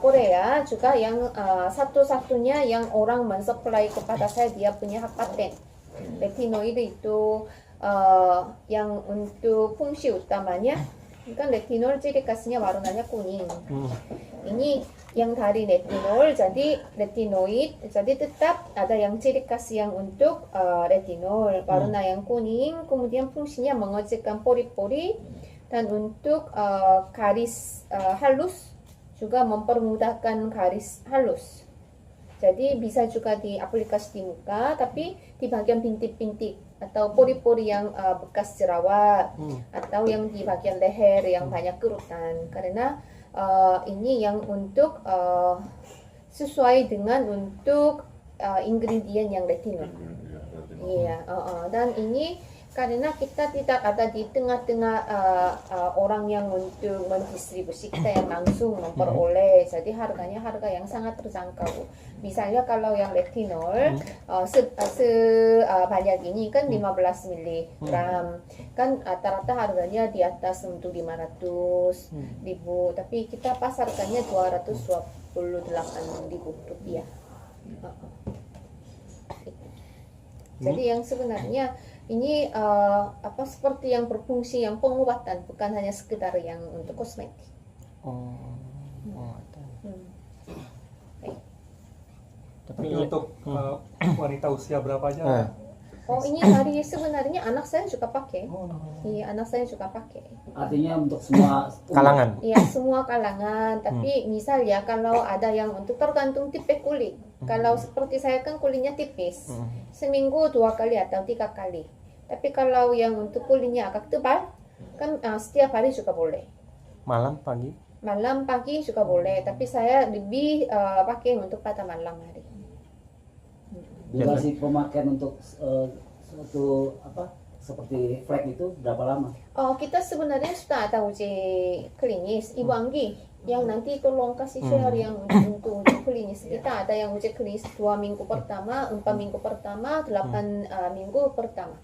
Korea juga yang satu-satunya yang orang mensupply kepada saya dia punya hak paten. Retinoid itu yang untuk fungsi utamanya kan retinol ciri khasnya warnanya kuning. Ini yang dari retinol jadi retinoid jadi tetap ada yang ciri khas yang untuk retinol warna yang kuning kemudian fungsinya mengecilkan pori-pori dan untuk garis halus juga mempermudahkan garis halus. Jadi bisa juga diaplikasi di muka, tapi di bagian bintik-bintik atau pori-pori yang bekas jerawat atau yang di bagian leher yang banyak kerutan. Karena ini yang untuk sesuai dengan untuk ingredient yang retinol. Iya, dan ini karena kita tidak ada di tengah-tengah orang yang untuk mendistribusi kita yang langsung memperoleh, jadi harganya harga yang sangat terjangkau. Misalnya kalau yang retinol sebanyak ini kan 15 mg kan rata-rata harganya di atas untuk 500 ribu, tapi kita pasarkannya 228 ribu rupiah. Jadi yang sebenarnya ini seperti yang berfungsi yang pengobatan, bukan hanya sekedar yang untuk kosmetik. Tapi untuk wanita usia berapa aja? Ini hari sebenarnya anak saya juga pakai. Iya, anak saya juga pakai. Artinya untuk semua kalangan. Iya, semua kalangan. Tapi misal ya kalau ada yang untuk tergantung tipe kulit. Kalau seperti saya kan kulitnya tipis, seminggu 2 kali atau 3 kali. Tapi kalau yang untuk kulitnya agak tebal, kan setiap hari juga boleh. Malam, pagi? Malam, pagi juga boleh. Tapi saya lebih pakai untuk pada malam hari. Durasi pemakaian untuk suatu seperti flek itu berapa lama? Kita sebenarnya sudah ada uji klinis Ibu Anggi yang nanti tolong kasih share yang untuk uji klinis. Kita ada yang uji klinis 2 minggu pertama, 4 minggu pertama, 8 minggu pertama.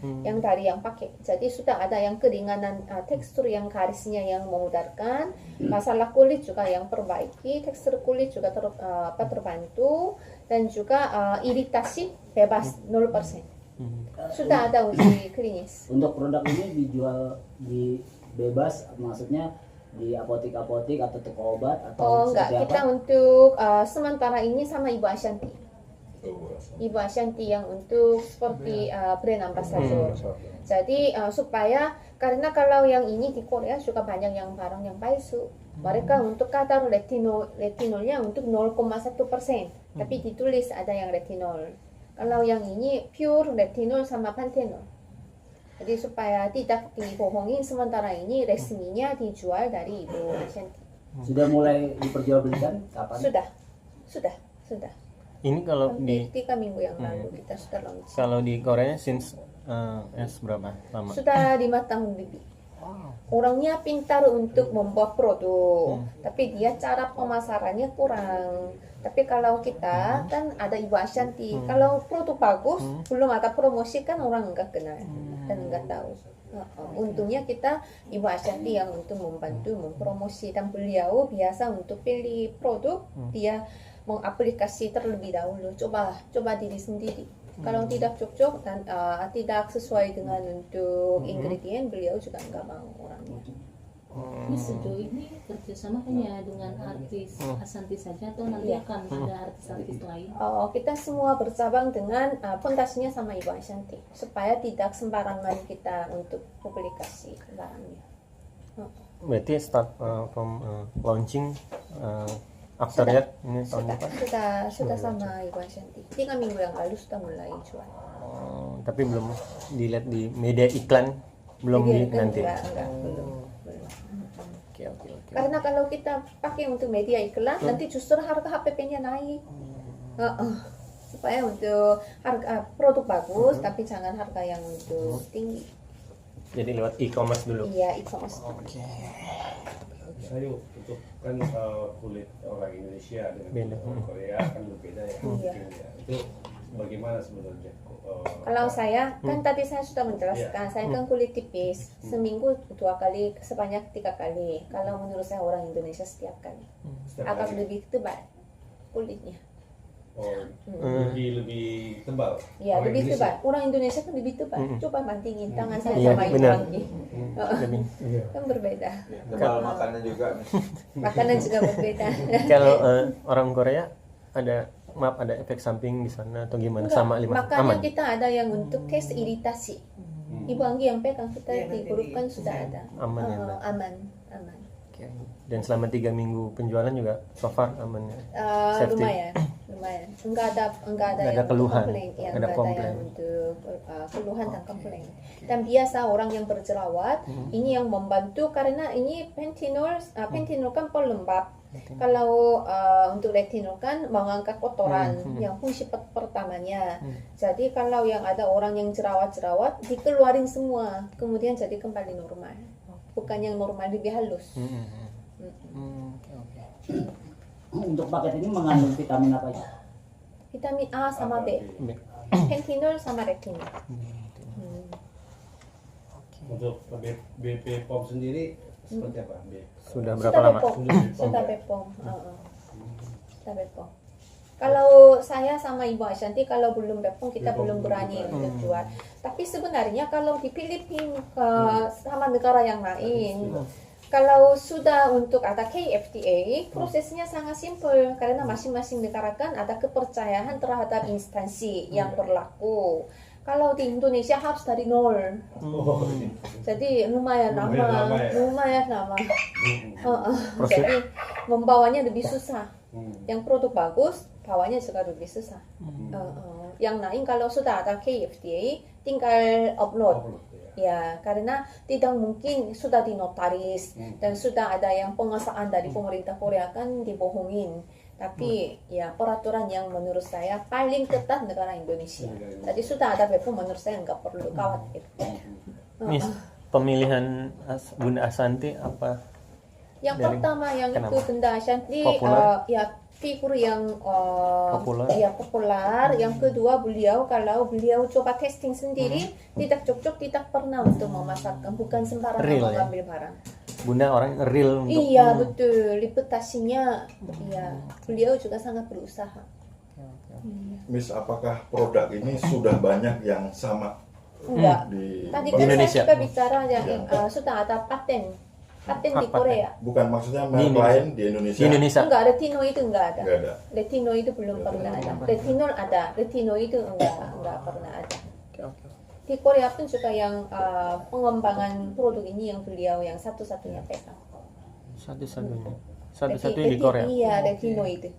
Yang dari yang pakai. Jadi sudah ada yang keringanan tekstur yang garisnya yang memudahkan, masalah kulit juga yang perbaiki, tekstur kulit juga terbantu dan juga iritasi bebas 0%. Sudah ada uji klinis. Untuk produk ini dijual di bebas, maksudnya di apotek-apotek atau toko obat atau enggak, seperti kita apa? untuk sementara ini sama Ibu Ashanti. Ibu Ashanti yang untuk seperti brand ambassador. Jadi supaya karena kalau yang ini di Korea juga banyak yang barang yang palsu. Mereka untuk kadar retinolnya untuk 0,1%, tapi ditulis ada yang retinol. Kalau yang ini pure retinol sama panthenol. Jadi supaya tidak dibohongin, sementara ini resminya dijual dari Ibu Ashanti. Sudah mulai diperjualbelikan kapan? Sudah. Ini kalau di 3 minggu yang lalu kita sudah launch. Kalau di Korea since berapa lama? Sudah 5 tahun lebih. Orangnya pintar untuk membuat produk, tapi dia cara pemasarannya kurang. Tapi kalau kita kan ada Ibu Ashanti, kalau produk bagus belum ada promosi kan orang enggak kenal dan enggak tahu. Untungnya kita Ibu Ashanti yang untuk membantu mempromosi, dan beliau biasa untuk pilih produk dia mengaplikasi terlebih dahulu, coba diri sendiri. Kalau tidak cocok dan tidak sesuai dengan untuk ingredient, beliau juga nggak mau orangnya. Ini sejauh ini kerjasama hanya dengan artis Ashanti saja atau nanti akan ada artis-artis lain? Kita semua bercabang dengan fondasinya sama Ibu Ashanti supaya tidak sembarangan kita untuk publikasi barangnya. Berarti start from launching after that ini tahun depan? Sudah sama Ibu Ashanti. 3 minggu yang lalu sudah mulai jual. Tapi belum dilihat di media iklan, belum nanti. Enggak, belum. Oke. Karena kalau kita pakai untuk media iklan, nanti justru harga HPP-nya naik. Supaya untuk harga produk bagus, tapi jangan harga yang untuk tinggi. Jadi lewat e-commerce dulu. Iya, e-commerce. Oke. Misalnya untuk kan kulit orang Indonesia dengan Beda. orang Korea kan berbeda ya. Iya. Mungkin ya. Itu bagaimana sebenarnya? Kalau saya kan tadi saya sudah menjelaskan, saya kan kulit tipis, seminggu 2 kali, sebanyak 3 kali. Kalau menurut saya orang Indonesia setiap kali, setiap agak hari? lebih tebal kulitnya. Oh, lebih tebal. Ya, Orang lebih Indonesia? tebal. Orang Indonesia kan lebih tebal. Coba bandingin tangan saya Iya, sama benar. Iwangi. Lebih. Kan berbeda. Tebal makannya juga. Makanan juga berbeda. Kalau orang Korea ada ada efek samping di sana atau gimana? Enggak, Sama makanya aman. kita ada yang untuk tes iritasi. Ibu Anggi yang pegang kita di grup kan sudah ada. Aman ya, Mbak? Aman, aman. Oke. Dan selama 3 minggu penjualan juga so far aman ya. Safety. Lumayan, lumayan. Enggak ada Nggak ada yang keluhan. komplain, ya, Nggak ada enggak ada komplain. yang untuk keluhan dan komplain. Dan biasa orang yang berjerawat ini yang membantu karena ini pentinol kan pelembab. Kalau untuk retinol kan mengangkat kotoran yang fungsi pertamanya. Jadi kalau yang ada orang yang jerawat-jerawat dikeluarin semua, kemudian jadi kembali normal. Bukan yang normal lebih halus. Oke. Untuk paket ini mengandung vitamin apa aja? Vitamin A sama B, pentinol sama retinol. Untuk BP POM sendiri seperti apa? Sudah berapa lama? Sudah Bepom. Sudah Bepom. Kalau saya sama Ibu Ashanti kalau belum Bepom kita belum berani untuk jual. Tapi sebenarnya kalau di Filipina sama negara yang lain, kalau sudah untuk ada KFTA, prosesnya sangat simpel karena masing-masing negara kan ada kepercayaan terhadap instansi yang berlaku. Kalau di Indonesia harus dari nol, jadi lumayan lama. Jadi membawanya lebih susah. Yang produk bagus, bawanya juga lebih susah. Yang lain kalau sudah ada KFTA, tinggal upload. Ya, karena tidak mungkin sudah dinotaris dan sudah ada yang pengesahan dari pemerintah Korea kan dibohongin. Tapi ya peraturan yang menurut saya paling ketat negara Indonesia. Jadi sudah ada Bepom menurut saya nggak perlu khawatir. Miss, pemilihan Bunda Ashanti apa? Yang Dari- pertama yang kenapa? itu Bunda Ashanti Populer? ya figur yang Populer? ya populer. Yang kedua kalau beliau coba testing sendiri tidak cocok, tidak pernah untuk memasarkan, bukan sembarangan Real, ya? mengambil barang. Bunda orang real untuk Iya betul, reputasinya ya beliau juga sangat berusaha. Miss, apakah produk ini sudah banyak yang sama Enggak. di Tadi Di kan Indonesia? saya juga bicara yang sudah ada paten di Paten. Korea. Bukan, maksudnya Di merek Indonesia. lain di Indonesia? di Indonesia. Enggak, retino itu enggak ada. Nggak ada. Retino itu belum pernah ada. Retinol ada, retino itu enggak pernah ada. Oke. Di Korea pun juga yang pengembangan produk ini yang beliau yang satu-satunya pegang. Satu-satunya di Korea. Iya, retinoid.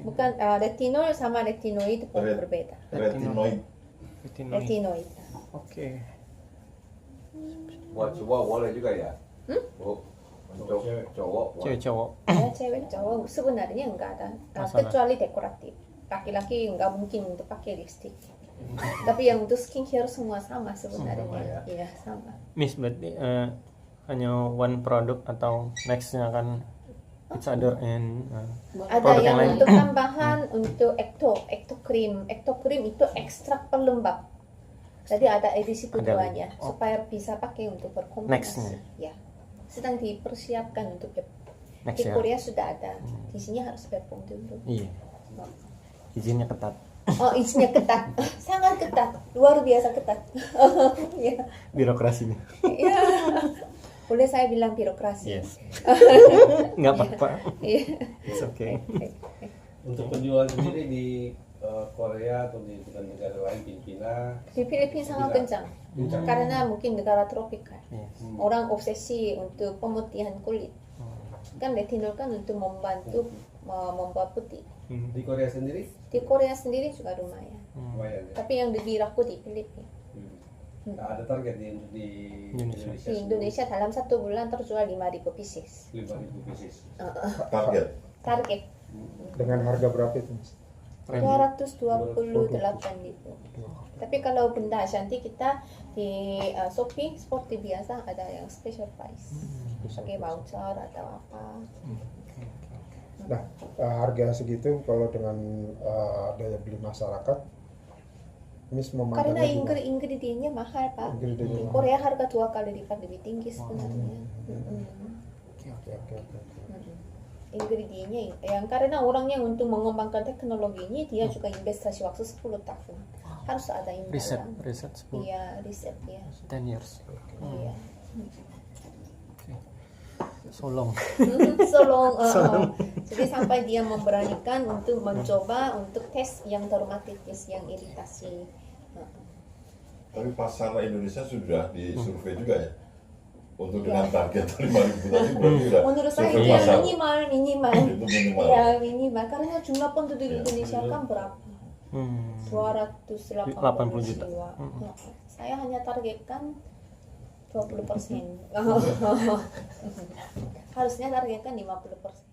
Bukan retinol sama retinoid pun berbeda. Retinoid. Retinoid. Oke. Buat cowok boleh juga ya? Bu, untuk cowok boleh. Cewek cowok. Ya, cewek cowok sebenarnya enggak ada. Masalah. Kecuali dekoratif. Laki-laki enggak mungkin untuk pakai lipstick. Tapi yang untuk skincare semua sama sebenarnya. Iya, sama. Miss, berarti hanya one product atau nextnya akan each other and Ada produk yang lain? untuk tambahan untuk Ecto Cream. Ecto Cream itu ekstrak pelembab. Jadi ada edisi keduanya supaya bisa pakai untuk berkombinasi. Next-nya. Ya. Sedang dipersiapkan untuk next di ya. Korea sudah ada. Di sini harus Bepom dulu. Iya. Izinnya ketat. Oh, isinya ketat. Sangat ketat. Luar biasa ketat. Ya. Birokrasinya. Ya. Boleh saya bilang birokrasi. Yes. Nggak apa-apa. Iya. It's okay. Untuk penjualan sendiri di Korea atau di negara lain, Filipina, Di Filipina sangat kencang. Karena mungkin negara tropikal. Yes. Orang obsesi untuk pemutihan kulit. Kan retinol kan untuk membantu membuat putih. di Korea sendiri Di Korea sendiri juga lumayan. lumayan ya. Tapi yang lebih laku di Filipina. Nah, ada target di Indonesia. Indonesia. Di Indonesia dalam 1 bulan terjual 5.000 pieces. 5.000 pieces. Target. Target Dengan harga berapa itu, Mas? 228.000. Tapi kalau Bunda Ashanti kita di Shopee seperti biasa ada yang special price. Pakai voucher atau apa. Nah, harga segitu kalau dengan daya beli masyarakat Miss Karena memandangnya gimana? ingredientnya mahal Pak. Di Ingredientnya Korea harga 2 kali lipat lebih tinggi sebenarnya. Oke. Ingredientnya yang karena orangnya untuk mengembangkan teknologi ini dia juga investasi waktu 10 tahun. Harus ada riset imbalan. riset 10 Iya, riset ya. 10 years. Iya. So long. Jadi sampai dia memberanikan untuk mencoba untuk tes yang traumatis, yang iritasi. Tapi pasar Indonesia sudah disurvei juga ya? Untuk Ya. dengan target 5.000 tadi berarti udah Menurut saya survei dia pasar. minimal. Itu minimal. Ya minimal karena jumlah penduduk Ya. Indonesia kan berapa? 280 80 juta. jiwa. Saya hanya targetkan 20%. Harusnya targetkan 50%.